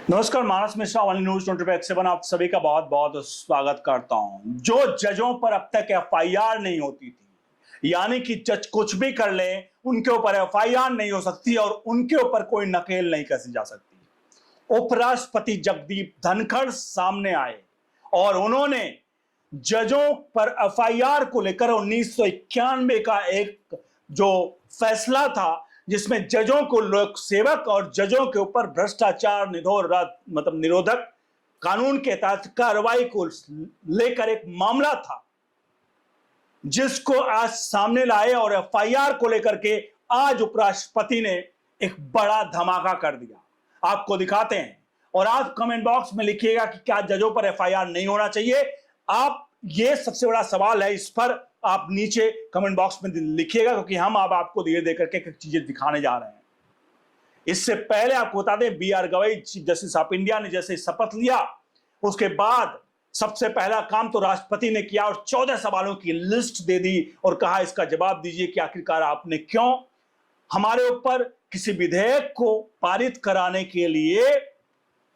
नमस्कार, मानस मिश्रा वाली न्यूज 25/7 आप सभी का बहुत बहुत स्वागत करता हूं। जो जजों पर अब तक एफआईआर नहीं होती थी, यानी कि जज कुछ भी कर ले उनके ऊपर एफआईआर नहीं हो सकती और उनके ऊपर कोई नकेल नहीं कसी जा सकती। उपराष्ट्रपति जगदीप धनखड़ सामने आए और उन्होंने जजों पर एफआईआर को लेकर 1991 का एक जो फैसला था, जिसमें जजों को लोक सेवक और जजों के ऊपर भ्रष्टाचार निरोधक कानून के तहत कार्रवाई को लेकर एक मामला था, जिसको आज सामने लाए और एफआईआर को लेकर के आज उपराष्ट्रपति ने एक बड़ा धमाका कर दिया। आपको दिखाते हैं और आप कमेंट बॉक्स में लिखिएगा कि क्या जजों पर एफआईआर नहीं होना चाहिए। आप ये सबसे बड़ा सवाल है, इस पर आप नीचे कमेंट बॉक्स में लिखिएगा, क्योंकि हम अब आपको धीरे धीरे करके कुछ चीजें दिखाने जा रहे हैं। इससे पहले आपको बता दें, B R. Gavai chief justice of India ने जैसे शपथ लिया, उसके बाद सबसे पहला काम तो राष्ट्रपति ने किया और 14 सवालों की लिस्ट दे दी और कहा इसका जवाब दीजिए कि आखिरकार आपने क्यों हमारे ऊपर किसी विधेयक को पारित कराने के लिए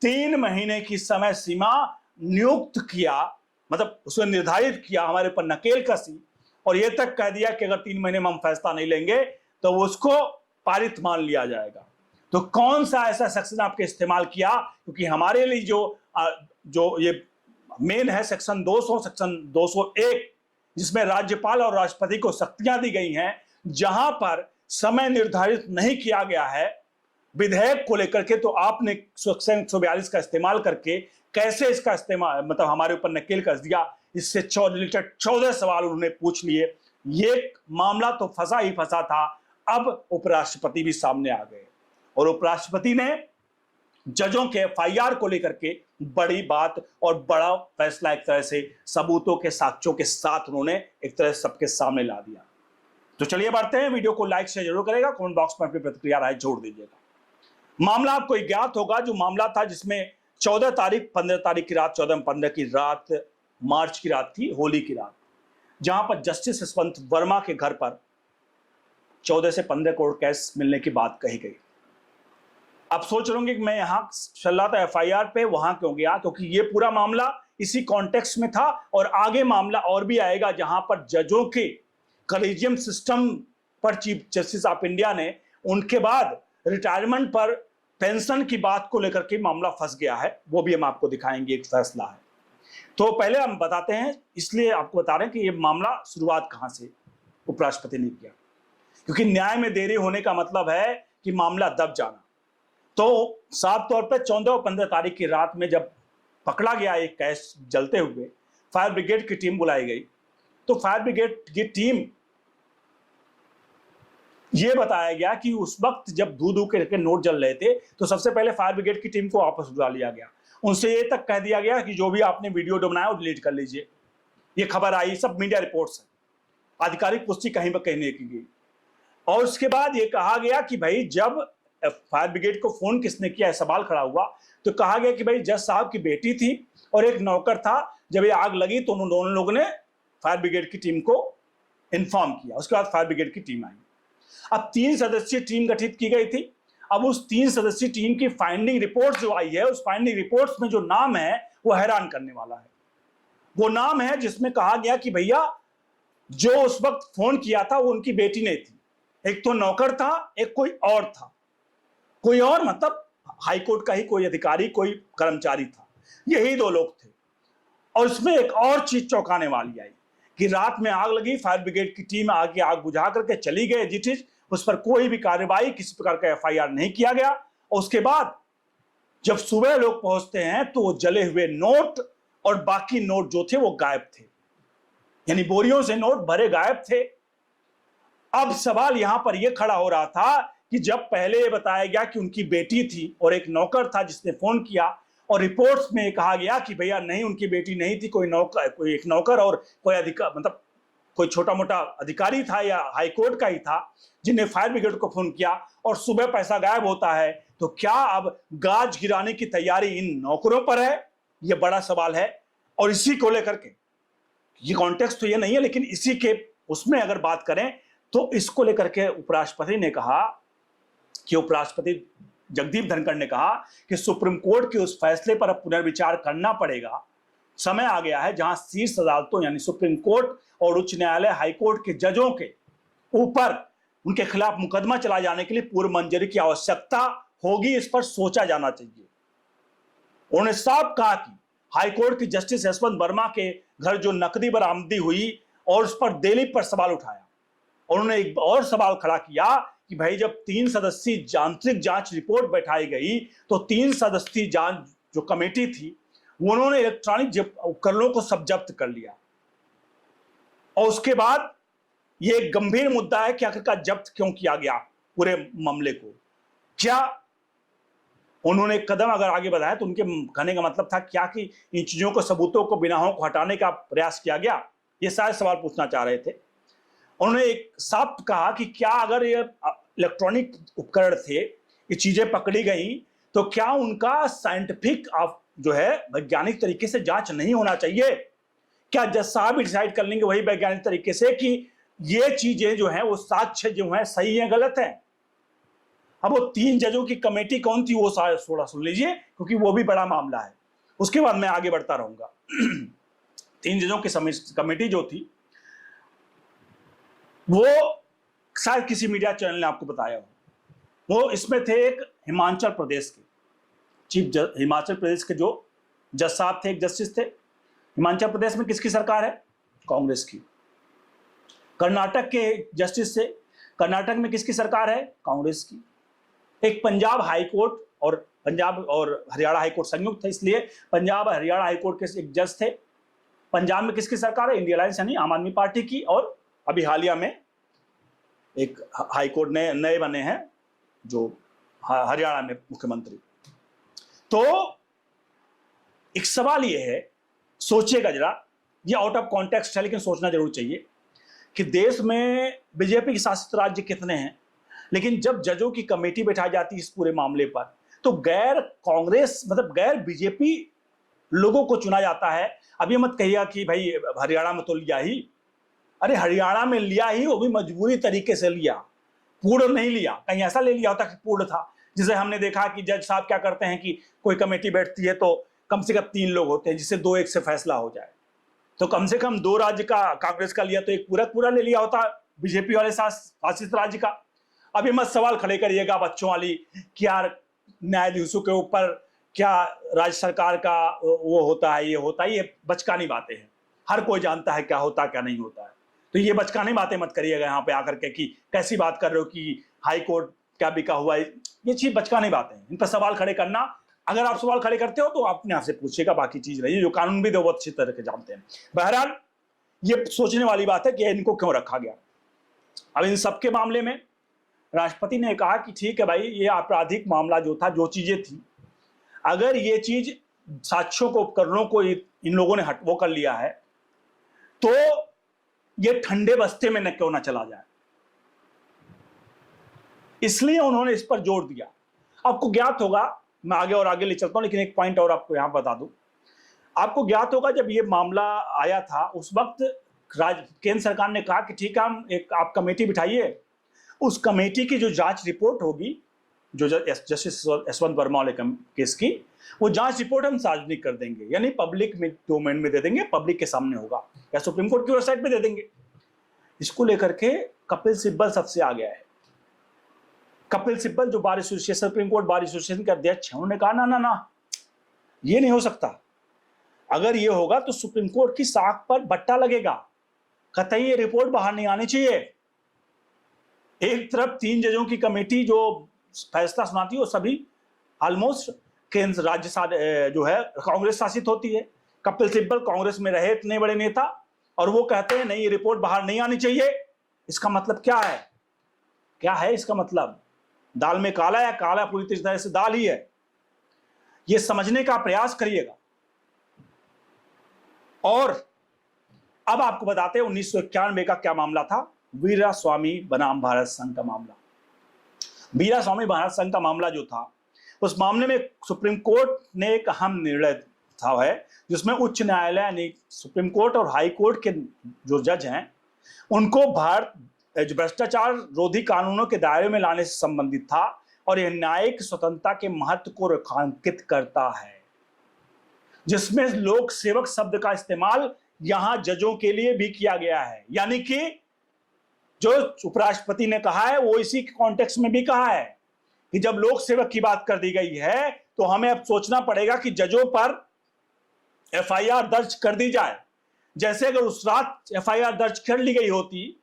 3 महीने की समय सीमा नियुक्त किया, मतलब उसने निर्धारित किया, हमारे ऊपर नकेल कसी और यह तक कह दिया कि अगर 3 महीने में हम फैसला नहीं लेंगे तो उसको पारित मान लिया जाएगा। तो कौन सा ऐसा सेक्शन आपके इस्तेमाल किया, क्योंकि हमारे लिए जो ये मेन है सेक्शन 200, सेक्शन 201, जिसमें राज्यपाल और राष्ट्रपति को शक्तियां दी गई हैं, जहां पर समय निर्धारित नहीं किया गया है विधेयक को लेकर के, तो आपने सेक्शन 142 का इस्तेमाल करके कैसे इसका इस्तेमाल हमारे ऊपर नकेल कर दिया। इससे 14 सवाल उन्होंने पूछ लिए। ये मामला तो फंसा ही फंसा था। अब उपराष्ट्रपति भी सामने आ गए और उपराष्ट्रपति ने जजों के एफआईआर को लेकर के बड़ी बात और बड़ा फैसला एक तरह से सबूतों के साक्ष्यों के साथ उन्होंने एक तरह से सबके सामने ला दिया। तो चलिए बढ़ते हैं, वीडियो को लाइक शेयर जरूर करेगा, कमेंट बॉक्स में अपनी प्रतिक्रिया राय जोड़ दीजिएगा। मामला आपको ज्ञात होगा, जो मामला था जिसमें 14 तारीख 15 तारीख की रात, 14-15 की रात, मार्च की रात थी, होली की रात, जहां पर जस्टिस यशवंत वर्मा के घर पर 14 से 15 करोड़ कैश मिलने की बात कही गई। अब सोच रहे होंगे कि मैं यहां चल रहा था एफआईआर पे, वहां क्यों गया, क्योंकि ये पूरा मामला इसी कॉन्टेक्स्ट में था और आगे मामला और भी आएगा, जहां पर जजों के कॉलेजियम सिस्टम पर चीफ जस्टिस ऑफ इंडिया ने उनके बाद रिटायरमेंट पर पेंशन की बात को लेकर के मामला फंस गया है। वो भी हम आपको दिखाएंगे, एक फैसला है। तो पहले हम बताते हैं, इसलिए आपको बता रहे हैं कि ये मामला शुरुआत कहां से उपराष्ट्रपति ने किया, क्योंकि न्याय में देरी होने का मतलब है कि मामला दब जाना। तो साफ तौर पर 14 और 15 तारीख की रात में जब पकड़ा गया एक कैश जलते हुए, फायर ब्रिगेड की टीम बुलाई गई। तो फायर ब्रिगेड की टीम, यह बताया गया कि उस वक्त जब धू के नोट जल रहे थे, तो सबसे पहले फायर ब्रिगेड की टीम को वापस बुला लिया गया। उनसे ये तक कह दिया गया कि जो भी आपने वीडियो बनाया वो डिलीट कर लीजिए। ये खबर आई, सब मीडिया रिपोर्ट्स है, आधिकारिक पुष्टि कहीं पर कहने की गई। और उसके बाद ये कहा गया कि भाई जब फायर ब्रिगेड को फोन किसने किया, सवाल खड़ा हुआ, तो कहा गया कि भाई जज साहब की बेटी थी और एक नौकर था। जब ये आग लगी तो उन दोनों लोगों ने फायर ब्रिगेड की टीम को इन्फॉर्म किया। उसके बाद फायर ब्रिगेड की टीम आई। अब 3 सदस्यीय टीम गठित की गई थी। अब उस 3 सदस्यीय टीम की फाइंडिंग रिपोर्ट जो आई है, उस फाइंडिंग रिपोर्ट्स में जो नाम है वो हैरान करने वाला है। वो नाम है जिसमें कहा गया कि भैया जो उस वक्त फोन किया था वो उनकी बेटी ने थी। एक तो नौकर था, एक कोई और था। कोई और मतलब हाईकोर्ट का ही कोई अधिकारी, कोई कर्मचारी था। यही 2 लोग थे। और इसमें एक और चीज चौंकाने वाली आई कि रात में आग लगी, फायर ब्रिगेड की टीम आके आग बुझा करके चली गई जिटिज, उस पर कोई भी कार्रवाई, किसी प्रकार का एफआईआर नहीं किया गया। और उसके बाद जब सुबह लोग पहुंचते हैं तो वो जले हुए नोट और बाकी नोट जो थे वो गायब थे, यानी बोरियों से नोट भरे गायब थे। अब सवाल यहां पर यह खड़ा हो रहा था कि जब पहले ये बताया गया कि उनकी बेटी थी और एक नौकर था जिसने फोन किया, और रिपोर्ट्स में कहा गया कि भैया नहीं, उनकी बेटी नहीं थी, कोई एक नौकर और कोई अधिकार, मतलब कोई छोटा मोटा अधिकारी था या हाईकोर्ट का ही था, जिन्हें फायर ब्रिगेड को फोन किया और सुबह पैसा गायब होता है। तो क्या अब गाज गिराने की तैयारी इन नौकरों पर है? यह बड़ा सवाल है। और इसी को लेकर के, ये कॉन्टेक्स्ट तो ये नहीं है, लेकिन इसी के उसमें अगर बात करें तो इसको लेकर के उपराष्ट्रपति ने कहा कि उपराष्ट्रपति जगदीप धनखड़ ने कहा कि सुप्रीम कोर्ट के उस फैसले पर अब पुनर्विचार करना पड़ेगा। समय आ गया है जहां शीर्ष अदालतों यानी सुप्रीम कोर्ट और उच्च न्यायालय, हाईकोर्ट के जजों के ऊपर उनके खिलाफ मुकदमा चलाए जाने के लिए पूर्व मंजूरी की आवश्यकता होगी, इस पर सोचा जाना चाहिए। उन्होंने साफ कहा कि हाईकोर्ट के जस्टिस यशवंत वर्मा के घर जो नकदी बरामदी हुई और उस पर दिलीप पर सवाल उठाया। उन्होंने एक और सवाल खड़ा किया कि भाई जब 3 सदस्यीय यांत्रिक जांच रिपोर्ट बैठाई गई तो 3 सदस्यीय जांच जो कमेटी थी उन्होंने इलेक्ट्रॉनिक उपकरणों को सब जब्त कर लिया, और उसके बाद यह एक गंभीर मुद्दा है कि आखिरकार जब्त क्यों किया गया पूरे मामले को। क्या उन्होंने एक कदम अगर आगे बढ़ाया तो उनके कहने का मतलब था क्या कि इन चीजों को, सबूतों को, बिनाहों को हटाने का प्रयास किया गया? ये सारे सवाल पूछना चाह रहे थे। उन्होंने एक साफ कहा कि क्या अगर ये इलेक्ट्रॉनिक उपकरण थे, ये चीजें पकड़ी गई, तो क्या उनका साइंटिफिक जो है वैज्ञानिक तरीके से जांच नहीं होना चाहिए? क्या जज साहब भी डिसाइड कर लेंगे वही वैज्ञानिक तरीके से कि ये चीजें जो है वो साक्ष्य जो है सही है गलत है? अब वो 3 जजों की कमेटी कौन थी वो थोड़ा सुन लीजिए, क्योंकि वो भी बड़ा मामला है। उसके बाद मैं आगे बढ़ता रहूंगा। 3 जजों की कमेटी जो थी वो शायद किसी मीडिया चैनल ने आपको बताया हो। वो इसमें थे एक हिमाचल प्रदेश के हिमाचल प्रदेश के जो जज साहब थे, एक जस्टिस थे। हिमाचल प्रदेश में किसकी सरकार है? कांग्रेस की। कर्नाटक के जस्टिस से, कर्नाटक में किसकी सरकार है? कांग्रेस की। एक पंजाब हाईकोर्ट और पंजाब और हरियाणा हाईकोर्ट संयुक्त थे, इसलिए पंजाब और हरियाणा हाईकोर्ट के एक जज थे। पंजाब में किसकी सरकार है? इंडिया अलायंस यानी आम आदमी पार्टी की। और अभी हालिया में एक हाईकोर्ट नए बने हैं जो हरियाणा में मुख्यमंत्री। तो एक सवाल यह है, सोचिएगा जरा, ये आउट ऑफ कॉन्टेक्स्ट है लेकिन सोचना जरूर चाहिए कि देश में बीजेपी के शासित राज्य कितने हैं, लेकिन जब जजों की कमेटी बैठाई जाती है इस पूरे मामले पर तो गैर कांग्रेस मतलब गैर बीजेपी लोगों को चुना जाता है। अब ये मत कहिएगा कि भाई हरियाणा में तो लिया ही, अरे हरियाणा में लिया ही, वो भी मजबूरी तरीके से लिया, पूर्ण नहीं लिया। कहीं ऐसा ले लिया होता कि पूर्ण था, जिसे हमने देखा कि जज साहब क्या करते हैं कि कोई कमेटी बैठती है तो कम से कम 3 लोग होते हैं जिससे 2-1 से फैसला हो जाए। तो कम से कम 2 राज्य का कांग्रेस का लिया तो एक पूरा ले लिया होता बीजेपी वाले शासित राज्य का। अभी मत सवाल खड़े करिएगा बच्चों वाली कि यार न्यायाधीशों के ऊपर क्या राज्य सरकार का वो होता है, ये होता है, ये बचकानी बातें हैं। हर कोई जानता है क्या होता है क्या नहीं होता है। तो ये बचकानी बातें मत करिएगा यहाँ पे आकर के कि कैसी बात कर रहे हो कि हाई कोर्ट क्या बिका हुआ है। ये चीज बचकानी बातें हैं, इन पर सवाल खड़े करना, अगर आप सवाल खड़े करते हो तो अपने आप से पूछिएगा, बाकी चीज रही जो कानून भी बहुत अच्छी तरह के जानते हैं। बहरहाल ये सोचने वाली बात है कि इनको क्यों रखा गया। अब इन सबके मामले में राष्ट्रपति ने कहा कि ठीक है भाई, ये आपराधिक मामला जो था, जो चीजें थी, अगर ये चीज साक्ष्यों को, उपकरणों को इन लोगों ने वो कर लिया है तो ये ठंडे बस्ते में न क्यों ना चला जाए, इसलिए उन्होंने इस पर जोर दिया। आपको ज्ञात होगा, मैं आगे और आगे ले चलता हूं, लेकिन एक पॉइंट और आपको यहां बता दूं। आपको ज्ञात होगा जब ये मामला आया था उस वक्त केंद्र सरकार ने कहा कि ठीक है, हम एक आप कमेटी बिठाइए, उस कमेटी की जो जांच रिपोर्ट होगी, जो जस्टिस यशवंत वर्मा वाले केस की, वो जांच रिपोर्ट हम सार्वजनिक कर देंगे, यानी पब्लिक में डोमेन में दे देंगे, पब्लिक के सामने होगा, या सुप्रीम कोर्ट की वेबसाइट पे दे देंगे। इसको लेकर के कपिल सिब्बल सबसे आ गया है। कपिल सिब्बल जो bar association, supreme court bar association के अध्यक्ष हैं, उन्होंने कहा ना ना ना, ये नहीं हो सकता। अगर ये होगा तो सुप्रीम कोर्ट की साख पर बट्टा लगेगा, कतई ये रिपोर्ट बाहर नहीं आनी चाहिए। एक तरफ 3 जजों की कमेटी जो फैसला सुनाती है वो सभी ऑलमोस्ट केंद्र राज्य जो है कांग्रेस शासित होती है। कपिल सिब्बल कांग्रेस में रहे इतने बड़े नेता, और वो कहते हैं नहीं, ये रिपोर्ट बाहर नहीं आनी चाहिए। इसका मतलब क्या है? क्या है इसका मतलब? दाल में काला या काला पूरी तरह से दाल ही है? ये समझने का प्रयास करिएगा। और अब आपको बताते हैं 1991 का क्या मामला था, वीरास्वामी बनाम भारत संघ का मामला। वीरास्वामी भारत संघ का मामला जो था, उस मामले में सुप्रीम कोर्ट ने एक अहम निर्णय था है, जिसमें उच्च न्यायालय यानी सुप्रीम कोर्ट और हाई कोर्ट के जो जज हैं उनको भ्रष्टाचार रोधी कानूनों के दायरे में लाने से संबंधित था, और यह न्यायिक स्वतंत्रता के महत्व को रेखांकित करता है, जिसमें लोक सेवक शब्द का इस्तेमाल यहां जजों के लिए भी किया गया है। यानी कि जो उपराष्ट्रपति ने कहा है वो इसी कॉन्टेक्स्ट में भी कहा है कि जब लोक सेवक की बात कर दी गई है तो हमें अब सोचना पड़ेगा कि जजों पर एफआईआर दर्ज कर दी जाए। जैसे अगर उस रात एफआईआर दर्ज कर ली गई होती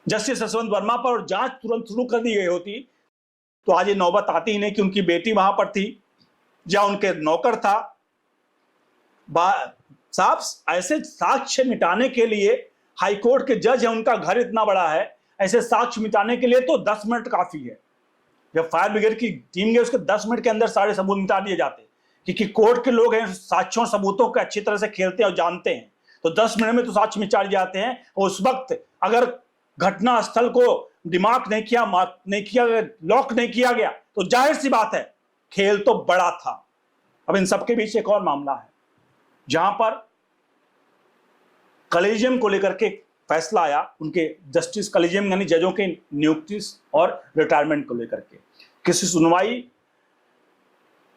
जस्टिस यशवंत वर्मा पर और जांच तुरंत शुरू कर दी गई होती तो आज ये नौबत आती ही नहीं कि उनकी बेटी वहां पर थी या उनके नौकर था। साहब, ऐसे साक्ष्य मिटाने के लिए हाईकोर्ट के जज है, उनका घर इतना बड़ा है, ऐसे साक्ष्य मिटाने के लिए तो 10 मिनट काफी है। जब फायर ब्रिगेड की टीम गई उसके 10 मिनट के अंदर सारे सबूत मिटा दिए जाते, क्योंकि कोर्ट के लोग हैं, साक्ष्यों सबूतों को अच्छी तरह से खेलते हैं और जानते हैं, तो 10 मिनट में तो साक्ष्य मिटा जाते हैं। और उस वक्त अगर घटना स्थल को दिमाग नहीं किया, लॉक नहीं किया गया तो जाहिर सी बात है खेल तो बड़ा था। अब इन सबके बीच एक और मामला है जहां पर कॉलेजियम को लेकर के फैसला आया, उनके जस्टिस कॉलेजियम यानी जजों के नियुक्ति और रिटायरमेंट को लेकर के किसी सुनवाई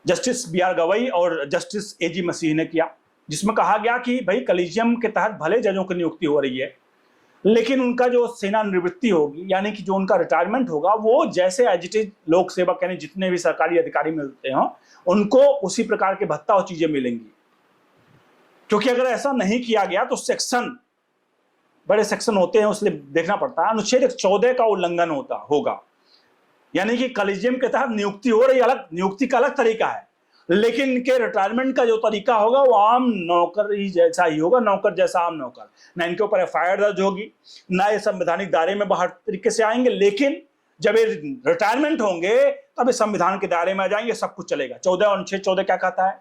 जस्टिस बीआर गवई और जस्टिस एजी मसीह ने किया, जिसमें कहा गया कि भाई कॉलेजियम के तहत भले जजों की नियुक्ति हो रही है, लेकिन उनका जो सेवानिवृत्ति होगी यानी कि जो उनका रिटायरमेंट होगा वो जैसे एज इट इज लोक सेवक यानी जितने भी सरकारी अधिकारी मिलते हैं उनको उसी प्रकार के भत्ता और चीजें मिलेंगी। क्योंकि अगर ऐसा नहीं किया गया तो सेक्शन, बड़े सेक्शन होते हैं उसलिए देखना पड़ता है, अनुच्छेद 14 का उल्लंघन होगा। यानी कि कॉलेजियम के तहत नियुक्ति हो रही, अलग नियुक्ति का अलग तरीका है, लेकिन इनके रिटायरमेंट का जो तरीका होगा वो आम नौकर ही जैसा ही होगा, नौकर जैसा आम नौकर। ना इनके ऊपर एफआईआर दर्ज होगी, ना ये संवैधानिक दायरे में बाहर तरीके से आएंगे, लेकिन जब ये रिटायरमेंट होंगे तब ये संविधान के दायरे में आ जाएंगे, सब कुछ चलेगा। अनुच्छेद 14 क्या कहता है?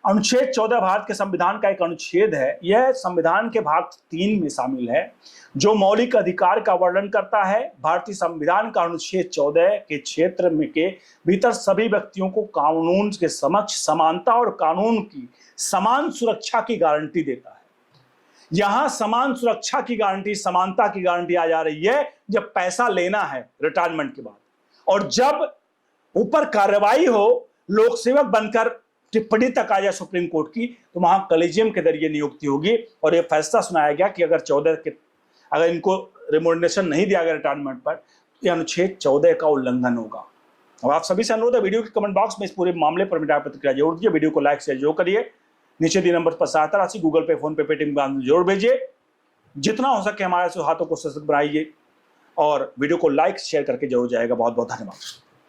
अनुच्छेद 14 भारत के संविधान का एक अनुच्छेद है। यह संविधान के भाग 3 में शामिल है जो मौलिक अधिकार का वर्णन करता है। भारतीय संविधान का अनुच्छेद 14 के क्षेत्र में के भीतर सभी व्यक्तियों को कानून के समक्ष समानता और कानून की समान सुरक्षा की गारंटी देता है। यहां समान सुरक्षा की गारंटी, समानता की गारंटी आ जा रही है जब पैसा लेना है रिटायरमेंट के बाद, और जब ऊपर कार्रवाई हो, लोक सेवक बनकर टिप्पणी तक आ जाए सुप्रीम कोर्ट की, तो वहां कॉलेजियम के जरिए नियुक्ति होगी। और यह फैसला सुनाया गया कि अगर इनको रिमोनेशन नहीं दिया गया रिटायरमेंट पर तो यह अनुच्छेद 14 का उल्लंघन होगा। अब आप सभी से अनुरोध है, वीडियो के कमेंट बॉक्स में इस पूरे मामले पर मेरी प्रतिक्रिया जरूर दीजिए, वीडियो को लाइक शेयर जरूर करिए, नीचे दिए नंबर पर सहायता राशि गूगल पे, फोन पे, पेटीएम जरूर भेजिए। जितना हो सके हमारे हाथों को सशक्त बनाइए और वीडियो को लाइक शेयर करके जरूर जाएगा। बहुत बहुत धन्यवाद।